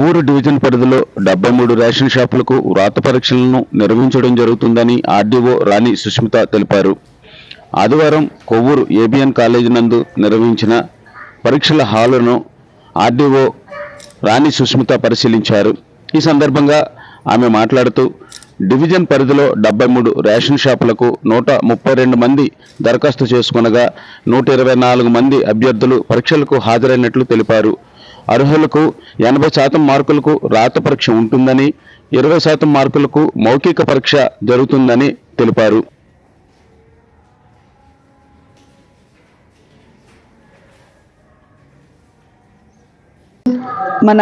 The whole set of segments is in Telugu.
కొవ్వూరు డివిజన్ పరిధిలో 73 రేషన్ షాపులకు వ్రాత పరీక్షలను నిర్వహించడం జరుగుతుందని ఆర్డీఓ రాణి సుష్మిత తెలిపారు. ఆదివారం కొవ్వూరు ఏబిఎన్ కాలేజీ నందు నిర్వహించిన పరీక్షల హాలును ఆర్డీఓ రాణి సుష్మిత పరిశీలించారు. ఈ సందర్భంగా ఆమె మాట్లాడుతూ డివిజన్ పరిధిలో 73 రేషన్ షాపులకు 132 మంది దరఖాస్తు చేసుకొనగా 124 మంది అభ్యర్థులు పరీక్షలకు హాజరైనట్లు తెలిపారు. అర్హులకు 80% మార్కులకు రాత పరీక్ష ఉంటుందని, 20% మార్కులకు మౌఖిక పరీక్ష జరుగుతుందని తెలిపారు. మన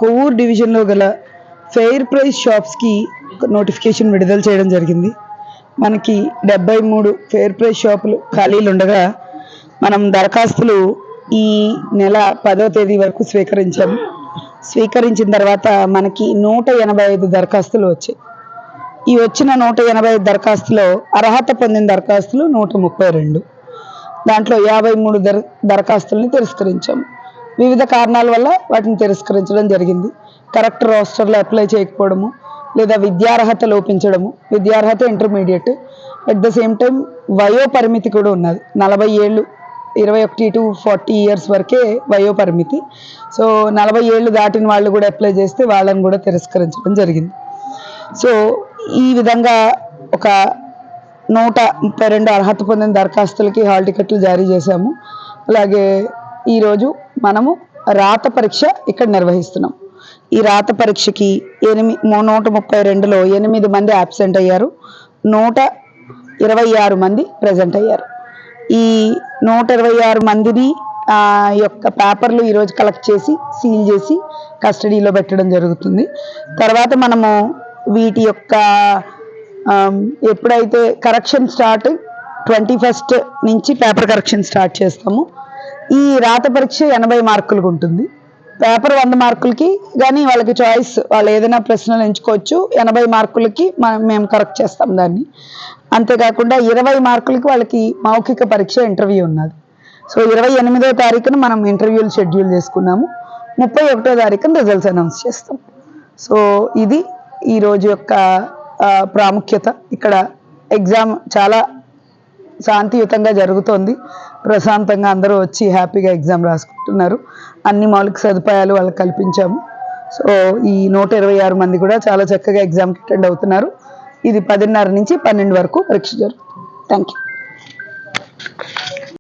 కొవ్వూరు డివిజన్లో గల ఫెయిర్ ప్రైస్ షాప్స్కి నోటిఫికేషన్ విడుదల చేయడం జరిగింది. మనకి 73 ఫెయిర్ ప్రైస్ షాపులు ఖాళీలు ఉండగా మనం దరఖాస్తులు ఈ నెల 10వ తేదీ వరకు స్వీకరించాము. స్వీకరించిన తర్వాత మనకి 185 దరఖాస్తులు వచ్చాయి. ఈ వచ్చిన 185 దరఖాస్తులో అర్హత పొందిన దరఖాస్తులు 132. దాంట్లో 53 దరఖాస్తుల్ని తిరస్కరించాము. వివిధ కారణాల వల్ల వాటిని తిరస్కరించడం జరిగింది. కరెక్ట్ రోస్టర్లో అప్లై చేయకపోవడము, లేదా విద్యార్హత లోపించడము. విద్యార్హత intermediate, at the same time వయో పరిమితి కూడా ఉన్నది. 40 ఏళ్ళు, 21 to 40 ఇయర్స్ వరకే వయో పరిమితి. సో 40 ఏళ్ళు దాటిన వాళ్ళు కూడా అప్లై చేస్తే వాళ్ళని కూడా తిరస్కరించడం జరిగింది. సో ఈ విధంగా ఒక 132 అర్హత పొందిన దరఖాస్తులకి హాల్ టికెట్లు జారీ చేశాము. అలాగే ఈరోజు మనము రాత పరీక్ష ఇక్కడ నిర్వహిస్తున్నాం. ఈ రాత పరీక్షకి 132లో 8 మంది అబ్సెంట్ అయ్యారు, 126 మంది ప్రజెంట్ అయ్యారు. ఈ 126 మందిని యొక్క పేపర్లు ఈరోజు కలెక్ట్ చేసి సీల్ చేసి కస్టడీలో పెట్టడం జరుగుతుంది. తర్వాత మనము వీటి యొక్క ఎప్పుడైతే కరెక్షన్ స్టార్ట్ 21st నుంచి పేపర్ కరెక్షన్ స్టార్ట్ చేస్తాము. ఈ రాత పరీక్ష 80 మార్కులకు ఉంటుంది. పేపర్ 100 మార్కులకి కానీ వాళ్ళకి చాయిస్, వాళ్ళు ఏదైనా ప్రశ్నలు ఎంచుకోవచ్చు. 80 మార్కులకి మేము కరెక్ట్ చేస్తాం దాన్ని. అంతేకాకుండా 20 మార్కులకి వాళ్ళకి మౌఖిక పరీక్ష ఇంటర్వ్యూ ఉన్నది. సో 28వ తారీఖున మనం ఇంటర్వ్యూలు షెడ్యూల్ చేసుకున్నాము. 31వ తారీఖున రిజల్ట్స్ అనౌన్స్ చేస్తాం. సో ఇది ఈరోజు యొక్క ప్రాముఖ్యత. ఇక్కడ ఎగ్జామ్ చాలా శాంతియుతంగా జరుగుతోంది. ప్రశాంతంగా అందరూ వచ్చి హ్యాపీగా ఎగ్జామ్ రాసుకుంటున్నారు. అన్ని మౌలిక సదుపాయాలు వాళ్ళకి కల్పించాము. సో ఈ 126 మంది కూడా చాలా చక్కగా ఎగ్జామ్కి అటెండ్ అవుతున్నారు. ఇది 10:30 నుంచి 12 వరకు పరీక్ష జరుగుతుంది. Thank you.